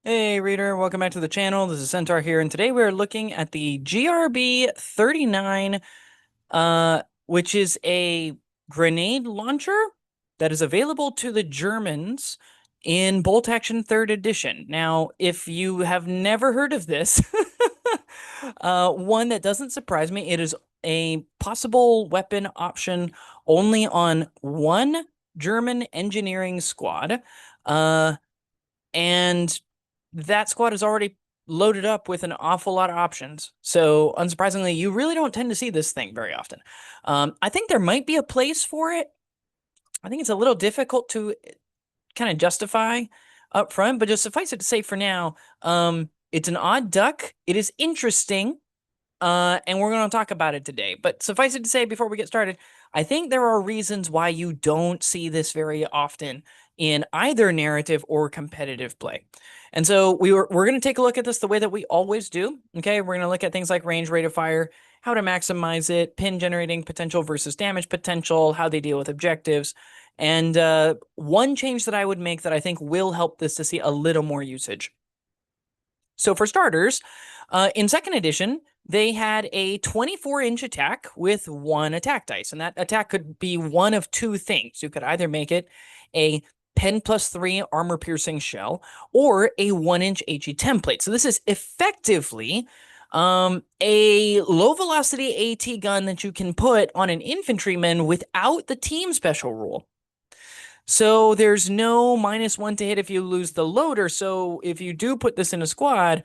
Hey reader, welcome back to the channel. This is Centaur here, and today we're looking at the GrB-39, which is a grenade launcher that is available to the Germans in Bolt Action 3rd Edition. Now, if you have never heard of this, one that doesn't surprise me, it is a possible weapon option only on one German engineering squad. And that squad is already loaded up with an awful lot of options. So unsurprisingly, you really don't tend to see this thing very often. I think there might be a place for it. I think it's a little difficult to kind of justify up front, but just suffice it to say for now, it's an odd duck. It is interesting. And we're going to talk about it today. But suffice it to say, before we get started, I think there are reasons why you don't see this very often in either narrative or competitive play. And so we're going to take a look at this the way that we always do. Okay, we're going to look at things like range, rate of fire, how to maximize it, pin generating potential versus damage potential, how they deal with objectives. And one change that I would make that I think will help this to see a little more usage. So for starters, in 2nd edition, they had a 24-inch attack with 1 attack dice, and that attack could be one of 2 things. You could either make it a Pen +3 armor-piercing shell or a 1-inch HE template. So this is effectively a low-velocity AT gun that you can put on an infantryman without the team special rule. So there's no -1 to hit if you lose the loader. So if you do put this in a squad,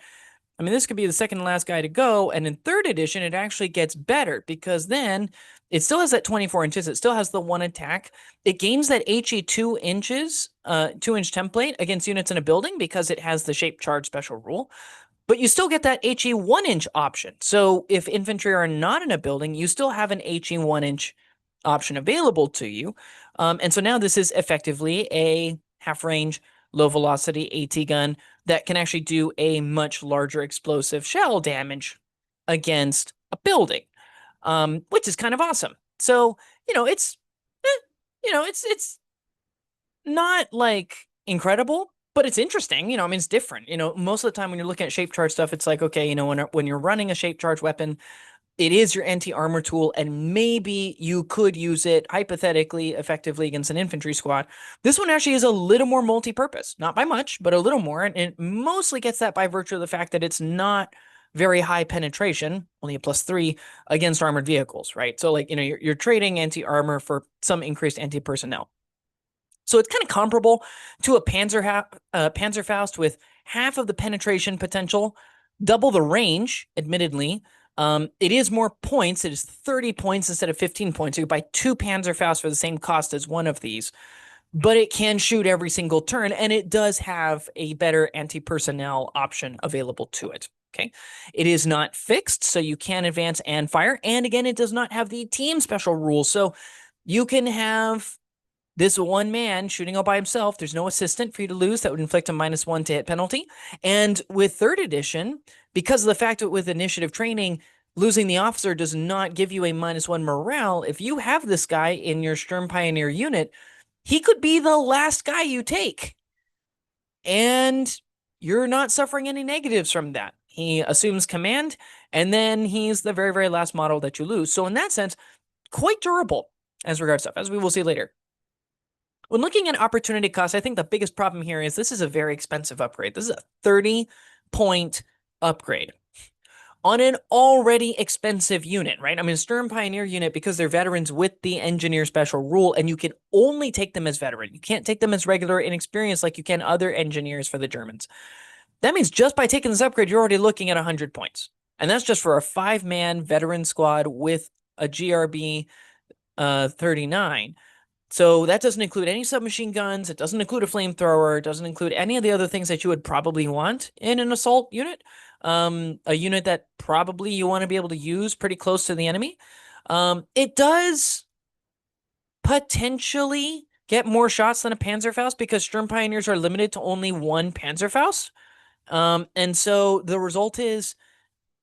I mean, this could be the second to last guy to go. And in 3rd edition, it actually gets better because then it still has that 24 inches. It still has the 1 attack. It gains that HE 2 inches, 2-inch template against units in a building because it has the shape charge special rule. But you still get that HE 1-inch option. So if infantry are not in a building, you still have an HE 1-inch option available to you. And so now this is effectively a half-range, low-velocity AT gun that can actually do a much larger explosive shell damage against a building, which is kind of awesome. So, it's not like incredible, but it's interesting. I mean, it's different. Most of the time when you're looking at shape charge stuff, it's like, okay, when you're running a shape charge weapon, it is your anti-armor tool, and maybe you could use it hypothetically effectively against an infantry squad. This one actually is a little more multi-purpose, not by much, but a little more, and it mostly gets that by virtue of the fact that it's not very high penetration, only a +3 against armored vehicles, right? So like, you're trading anti-armor for some increased anti-personnel. So it's kind of comparable to a Panzerfaust with half of the penetration potential, double the range, admittedly. It is more points. It is 30 points instead of 15 points. So you buy 2 Panzerfaust for the same cost as one of these, but it can shoot every single turn, and it does have a better anti-personnel option available to it. Okay, it is not fixed, so you can advance and fire. And again, it does not have the team special rule, so you can have this one man shooting all by himself. There's no assistant for you to lose. That would inflict a -1 to hit penalty. And with 3rd edition, because of the fact that with initiative training, losing the officer does not give you a -1 morale, if you have this guy in your Sturm Pioneer unit, he could be the last guy you take. And you're not suffering any negatives from that. He assumes command, and then he's the very, very last model that you lose. So in that sense, quite durable as regards stuff, as we will see later. When looking at opportunity cost, I think the biggest problem here is this is a very expensive upgrade. This is a 30-point upgrade on an already expensive unit, right? I mean, a Sturm Pioneer unit, because they're veterans with the engineer special rule, and you can only take them as veteran. You can't take them as regular inexperienced like you can other engineers for the Germans. That means just by taking this upgrade, you're already looking at 100 points. And that's just for a 5-man veteran squad with a GrB 39. So that doesn't include any submachine guns. It doesn't include a flamethrower. It doesn't include any of the other things that you would probably want in an assault unit. A unit that probably you want to be able to use pretty close to the enemy. It does potentially get more shots than a Panzerfaust because Sturm Pioneers are limited to only 1 Panzerfaust. And so the result is,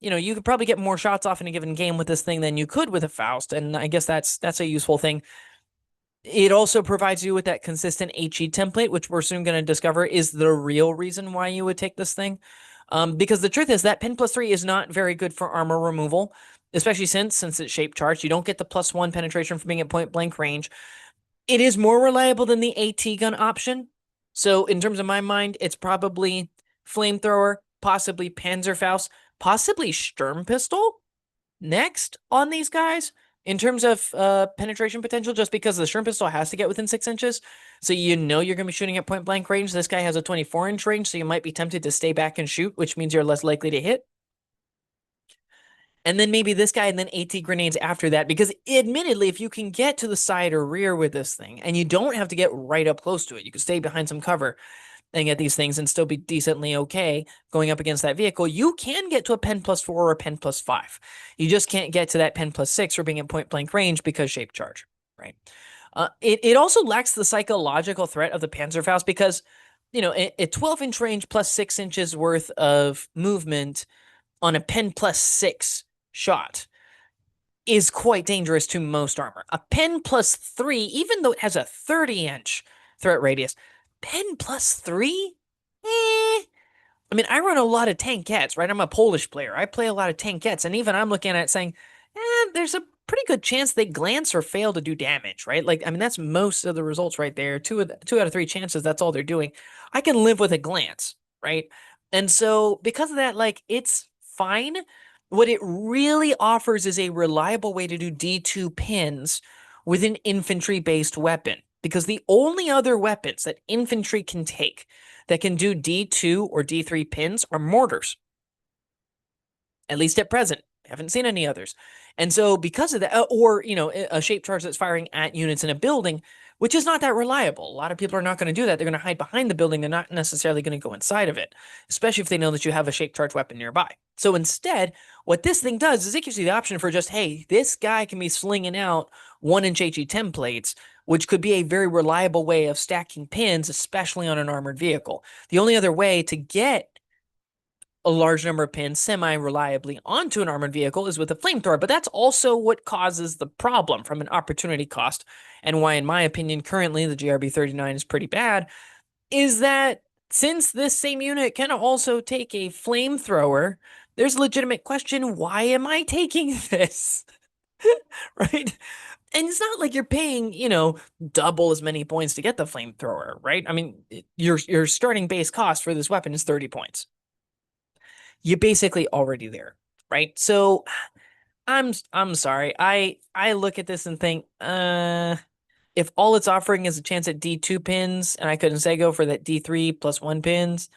you could probably get more shots off in a given game with this thing than you could with a Faust. And I guess that's a useful thing. It also provides you with that consistent HE template, which we're soon going to discover is the real reason why you would take this thing. Because the truth is that pin +3 is not very good for armor removal, especially since it's shape charged. You don't get the +1 penetration from being at point blank range. It is more reliable than the AT gun option. So in terms of my mind, it's probably Flamethrower, possibly Panzerfaust, possibly Sturmpistole next on these guys in terms of penetration potential, just because the Sturmpistole has to get within 6 inches. So you know you're going to be shooting at point blank range. This guy has a 24-inch range, so you might be tempted to stay back and shoot, which means you're less likely to hit. And then maybe this guy and then AT grenades after that, because admittedly, if you can get to the side or rear with this thing, and you don't have to get right up close to it, you can stay behind some cover and get these things and still be decently okay going up against that vehicle, you can get to a pen +4 or a pen +5. You just can't get to that pen +6 for being at point blank range because shape charge, right? It also lacks the psychological threat of the Panzerfaust because, you know, a 12-inch range plus 6 inches worth of movement on a pen +6 shot is quite dangerous to most armor. A pen +3, even though it has a 30-inch threat radius, pen +3? I mean, I run a lot of tankettes, right? I'm a Polish player. I play a lot of tankettes, and even I'm looking at it saying, there's a pretty good chance they glance or fail to do damage, right? Like, I mean, that's most of the results right there. Two out of three chances, that's all they're doing. I can live with a glance, right? And so because of that, like, it's fine. What it really offers is a reliable way to do D2 pins with an infantry-based weapon. Because the only other weapons that infantry can take that can do D2 or D3 pins are mortars. At least at present. I haven't seen any others. And so because of that, or, you know, a shape charge that's firing at units in a building, which is not that reliable. A lot of people are not going to do that. They're going to hide behind the building. They're not necessarily going to go inside of it, especially if they know that you have a shape charge weapon nearby. So instead, what this thing does is it gives you the option for just, hey, this guy can be slinging out 1-inch HE templates, which could be a very reliable way of stacking pins, especially on an armored vehicle. The only other way to get a large number of pins semi-reliably onto an armored vehicle is with a flamethrower, but that's also what causes the problem from an opportunity cost, and why, in my opinion, currently the GrB-39 is pretty bad, is that since this same unit can also take a flamethrower, there's a legitimate question, why am I taking this? Right? And it's not like you're paying, you know, double as many points to get the flamethrower, right? I mean, your starting base cost for this weapon is 30 points. You're basically already there, right? So I'm sorry. I look at this and think, if all it's offering is a chance at D2 pins and I couldn't say go for that D3 +1 pins,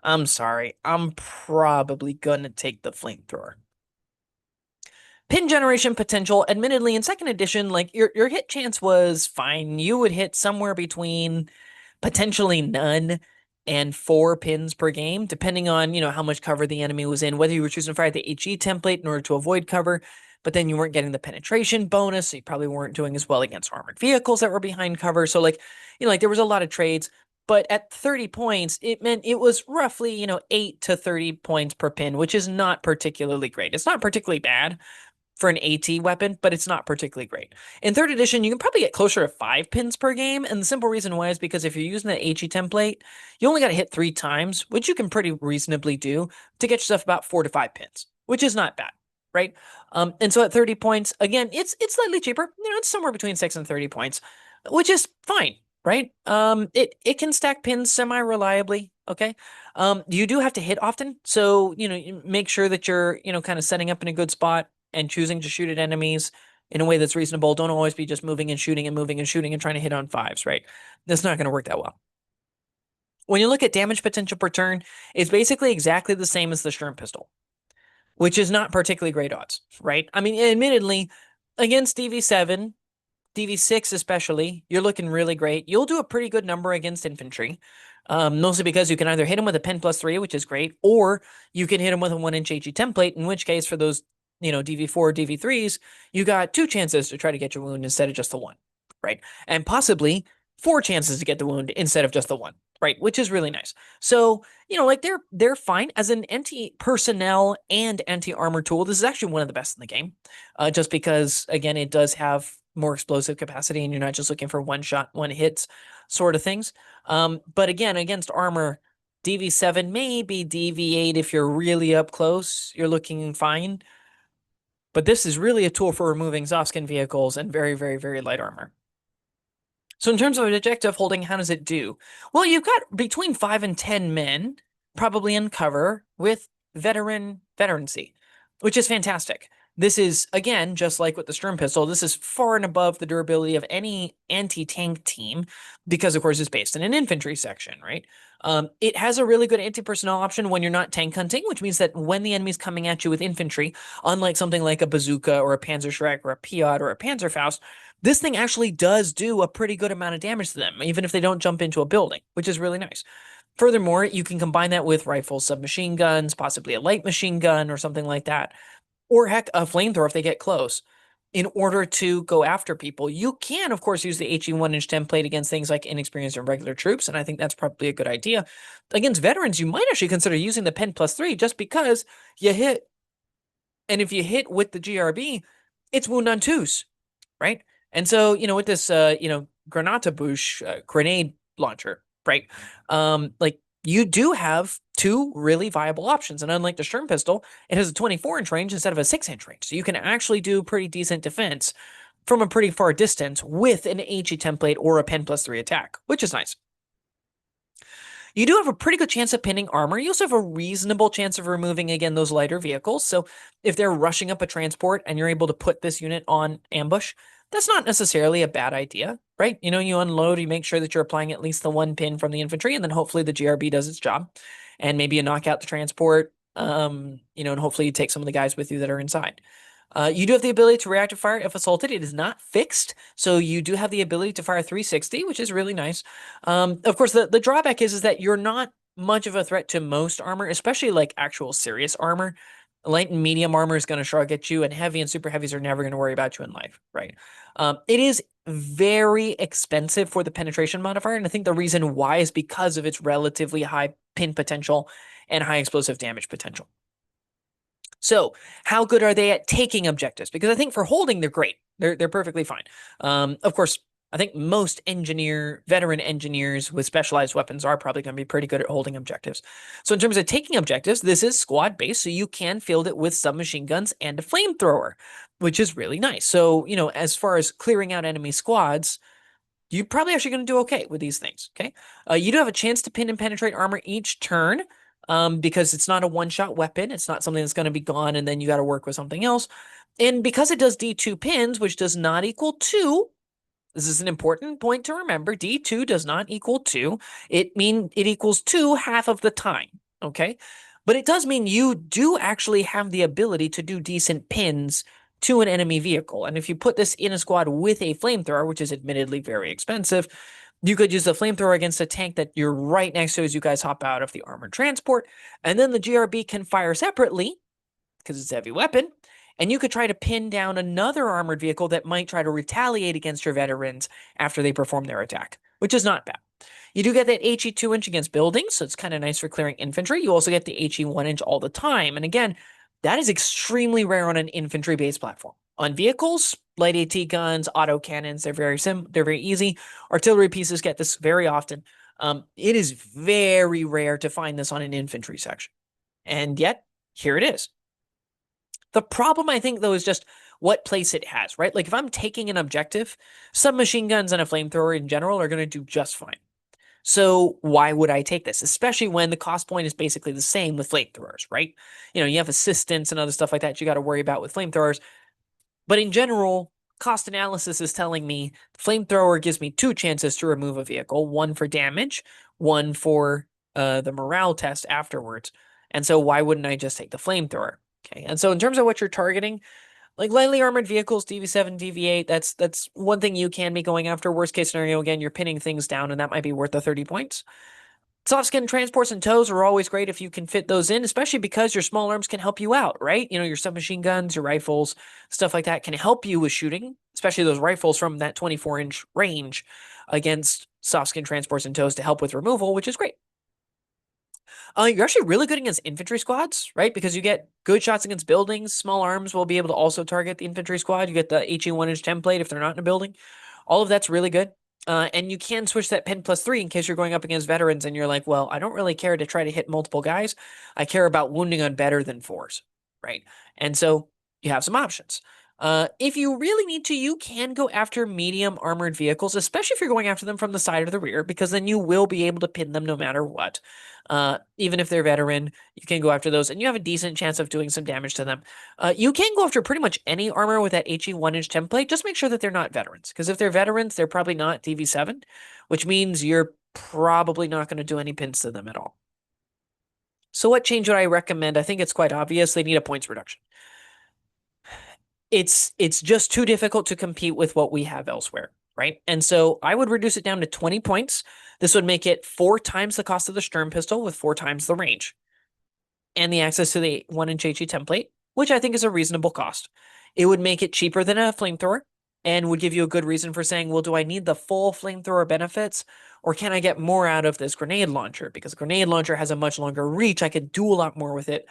I'm sorry. I'm probably gonna take the flamethrower. Pin generation potential, admittedly, in second edition, like your hit chance was fine. You would hit somewhere between potentially none and 4 pins per game, depending on, you know, how much cover the enemy was in, whether you were choosing to fire the HE template in order to avoid cover, but then you weren't getting the penetration bonus, so you probably weren't doing as well against armored vehicles that were behind cover. So, like, you know, like there was a lot of trades, but at 30 points, it meant it was roughly, you know, 8 to 30 points per pin, which is not particularly great. It's not particularly bad for an AT weapon, but it's not particularly great. In third edition, you can probably get closer to 5 pins per game, and the simple reason why is because if you're using the HE template, you only got to hit 3 times, which you can pretty reasonably do to get yourself about 4 to 5 pins, which is not bad, right? And so at 30 points, again, it's slightly cheaper. You know, it's somewhere between 6 and 30 points, which is fine, right? It can stack pins semi-reliably, okay? You do have to hit often, so, you know, you make sure that you're, you know, kind of setting up in a good spot and choosing to shoot at enemies in a way that's reasonable. Don't always be just moving and shooting and moving and shooting and trying to hit on 5s, right? That's not going to work that well. When you look at damage potential per turn, it's basically exactly the same as the Sturmpistole, which is not particularly great odds, right? I mean, admittedly, against DV7, DV6 especially, you're looking really great. You'll do a pretty good number against infantry, mostly because you can either hit them with a pen +3, which is great, or you can hit them with a 1-inch HE template, in which case for those, you know, DV4, DV3s, you got 2 chances to try to get your wound instead of just the 1, right? And possibly 4 chances to get the wound instead of just the 1, right? Which is really nice. So, you know, like they're fine as an anti-personnel and anti-armor tool. This is actually one of the best in the game, just because, again, it does have more explosive capacity, and you're not just looking for one shot, one hits sort of things. But again, against armor, DV7, maybe DV8 if you're really up close, you're looking fine. But this is really a tool for removing soft-skin vehicles and very, very, very light armor. So in terms of objective holding, how does it do? Well, you've got between 5 and 10 men, probably in cover, with veterancy, which is fantastic. This is, again, just like with the Sturm Pistol, this is far and above the durability of any anti-tank team because, of course, it's based in an infantry section, right? It has a really good anti-personnel option when you're not tank hunting, which means that when the enemy's coming at you with infantry, unlike something like a bazooka or a Panzerschreck or a Piat or a Panzerfaust, this thing actually does do a pretty good amount of damage to them, even if they don't jump into a building, which is really nice. Furthermore, you can combine that with rifles, submachine guns, possibly a light machine gun or something like that, or heck, a flamethrower if they get close, in order to go after people. You can, of course, use the HE 1-inch template against things like inexperienced and regular troops, and I think that's probably a good idea. Against veterans, you might actually consider using the Pen +3 just because you hit, and if you hit with the GRB, it's wound on twos, right? And so, with this, grenade launcher, right? Like you do have two really viable options. And unlike the Sturm pistol, it has a 24-inch range instead of a 6-inch range. So you can actually do pretty decent defense from a pretty far distance with an HE template or a Pen +3 attack, which is nice. You do have a pretty good chance of pinning armor. You also have a reasonable chance of removing, again, those lighter vehicles. So if they're rushing up a transport and you're able to put this unit on ambush, that's not necessarily a bad idea, right? You unload, you make sure that you're applying at least the one pin from the infantry, and then hopefully the GRB does its job. And maybe you knock out the transport, and hopefully you take some of the guys with you that are inside. You do have the ability to reactive fire if assaulted. It is not fixed, so you do have the ability to fire 360, which is really nice. Of course, the drawback is that you're not much of a threat to most armor, especially like actual serious armor. Light and medium armor is going to shrug at you, and heavy and super heavies are never going to worry about you in life, right? It is very expensive for the penetration modifier, and I think the reason why is because of its relatively high pin potential and high explosive damage potential. So how good are they at taking objectives? Because I think for holding, they're great. They're perfectly fine. Of course, I think most veteran engineers with specialized weapons are probably going to be pretty good at holding objectives. So in terms of taking objectives, this is squad based, so you can field it with submachine guns and a flamethrower, which is really nice. So, as far as clearing out enemy squads, you're probably actually going to do okay with these things, okay? You do have a chance to pin and penetrate armor each turn, because it's not a one-shot weapon. It's not something that's going to be gone and then you got to work with something else. And because it does D2 pins, which does not equal 2, this is an important point to remember. D2 does not equal 2. It equals 2 half of the time, okay? But it does mean you do actually have the ability to do decent pins to an enemy vehicle. And if you put this in a squad with a flamethrower, which is admittedly very expensive, you could use the flamethrower against a tank that you're right next to as you guys hop out of the armored transport. And then the GRB can fire separately because it's a heavy weapon. And you could try to pin down another armored vehicle that might try to retaliate against your veterans after they perform their attack, which is not bad. You do get that HE 2-inch against buildings, so it's kind of nice for clearing infantry. You also get the HE 1-inch all the time. And again, that is extremely rare on an infantry-based platform. On vehicles, light AT guns, autocannons, they're very easy. Artillery pieces get this very often. It is very rare to find this on an infantry section. And yet, here it is. The problem, I think, though, is just what place it has, right? Like, if I'm taking an objective, submachine guns and a flamethrower in general are going to do just fine. So why would I take this? Especially when the cost point is basically the same with flamethrowers, right? You have assistance and other stuff like that you got to worry about with flamethrowers. But in general, cost analysis is telling me flamethrower gives me 2 chances to remove a vehicle, one for damage, one for the morale test afterwards. And so why wouldn't I just take the flamethrower? Okay, and so in terms of what you're targeting, like lightly armored vehicles, DV7, DV8, that's one thing you can be going after. Worst case scenario, again, you're pinning things down, and that might be worth the 30 points. Soft skin transports and tows are always great if you can fit those in, especially because your small arms can help you out, right? Your submachine guns, your rifles, stuff like that can help you with shooting, especially those rifles from that 24-inch range against soft skin transports and tows to help with removal, which is great. You're actually really good against infantry squads, right? Because you get good shots against buildings. Small arms will be able to also target the infantry squad. You get the HE 1-inch template if they're not in a building. All of that's really good. And you can switch that pen +3 in case you're going up against veterans and you're like, well, I don't really care to try to hit multiple guys. I care about wounding on better than 4s, right? And so you have some options. If you really need to, you can go after medium armored vehicles, especially if you're going after them from the side or the rear, because then you will be able to pin them no matter what. Even if they're veteran, you can go after those, and you have a decent chance of doing some damage to them. You can go after pretty much any armor with that HE 1-inch template. Just make sure that they're not veterans, because if they're veterans, they're probably not DV7, which means you're probably not going to do any pins to them at all. So what change would I recommend? I think it's quite obvious. They need a points reduction. It's just too difficult to compete with what we have elsewhere, right? And so I would reduce it down to 20 points. This would make it 4 times the cost of the sturmpistole with 4 times the range and the access to the 1-inch HE template, which I think is a reasonable cost. It would make it cheaper than a flamethrower and would give you a good reason for saying, well, do I need the full flamethrower benefits or can I get more out of this grenade launcher? Because grenade launcher has a much longer reach. I could do a lot more with it,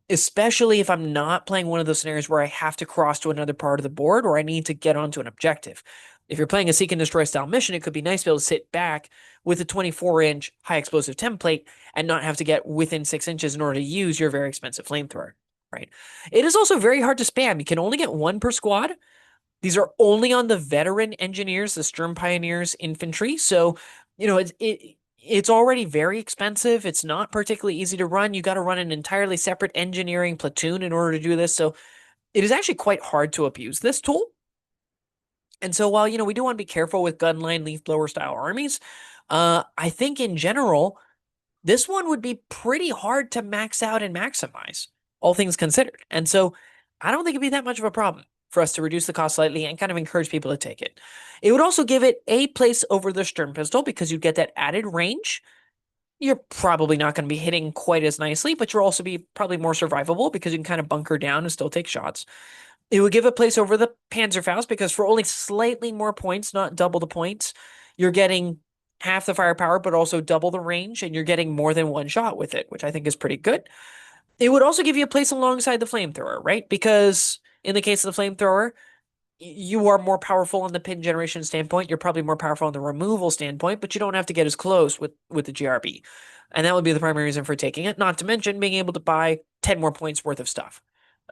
especially if I'm not playing one of those scenarios where I have to cross to another part of the board or I need to get onto an objective. If you're playing a seek and destroy style mission, it could be nice to be able to sit back with a 24-inch high explosive template and not have to get within 6 inches in order to use your very expensive flamethrower, right? It is also very hard to spam. You can only get 1 per squad. These are only on the veteran engineers, the Sturm Pioneers infantry. So, it's already very expensive. It's not particularly easy to run. You got to run an entirely separate engineering platoon in order to do this. So it is actually quite hard to abuse this tool. And so while, we do want to be careful with gunline leaf blower style armies, I think in general, this one would be pretty hard to max out and maximize, all things considered. And so I don't think it'd be that much of a problem for us to reduce the cost slightly and kind of encourage people to take it. It would also give it a place over the sturmpistole because you get that added range. You're probably not going to be hitting quite as nicely, but you'll also be probably more survivable because you can kind of bunker down and still take shots. It would give a place over the Panzerfaust because for only slightly more points, not double the points, you're getting half the firepower, but also double the range, and you're getting more than one shot with it, which I think is pretty good. It would also give you a place alongside the flamethrower, right? Because in the case of the flamethrower, you are more powerful on the pin generation standpoint. You're probably more powerful on the removal standpoint, but you don't have to get as close with the GRB. And that would be the primary reason for taking it, not to mention being able to buy 10 more points worth of stuff.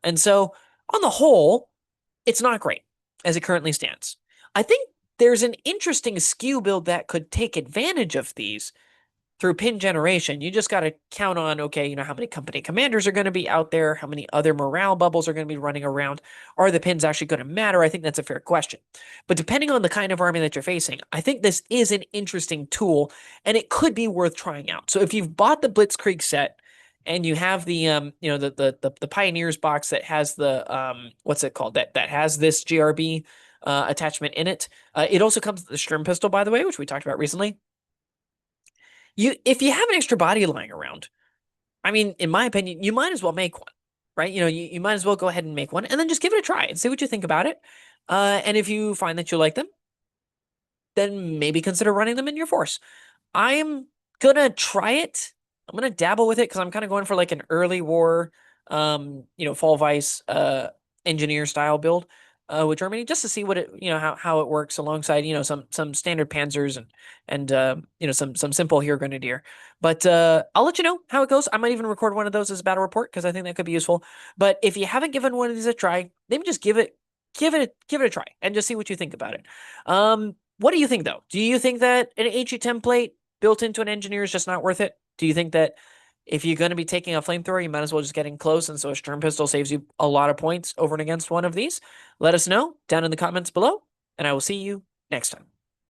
And so, on the whole, it's not great as it currently stands. I think there's an interesting skew build that could take advantage of these through pin generation. You just got to count on, okay, how many company commanders are going to be out there? How many other morale bubbles are going to be running around? Are the pins actually going to matter? I think that's a fair question. But depending on the kind of army that you're facing, I think this is an interesting tool and it could be worth trying out. So if you've bought the Blitzkrieg set and you have the the Pioneers box that has the what's it called, that has this GRB attachment in it. It also comes with the sturmpistole, by the way, which we talked about recently. If you have an extra body lying around, I mean, in my opinion, you might as well make one, right? You might as well go ahead and make one and then just give it a try and see what you think about it. And if you find that you like them, then maybe consider running them in your force. I'm gonna try it. I'm gonna dabble with it because I'm kind of going for like an early war, Fall Vice, engineer style build with Germany, just to see what it, how it works alongside, some standard panzers and some simple here grenadier. But I'll let you know how it goes. I might even record one of those as a battle report because I think that could be useful. But if you haven't given one of these a try, maybe just give it a try and just see what you think about it. What do you think though? Do you think that an HE template built into an engineer is just not worth it? Do you think that if you're going to be taking a flamethrower, you might as well just get in close, and so a sturmpistole saves you a lot of points over and against one of these? Let us know down in the comments below, and I will see you next time.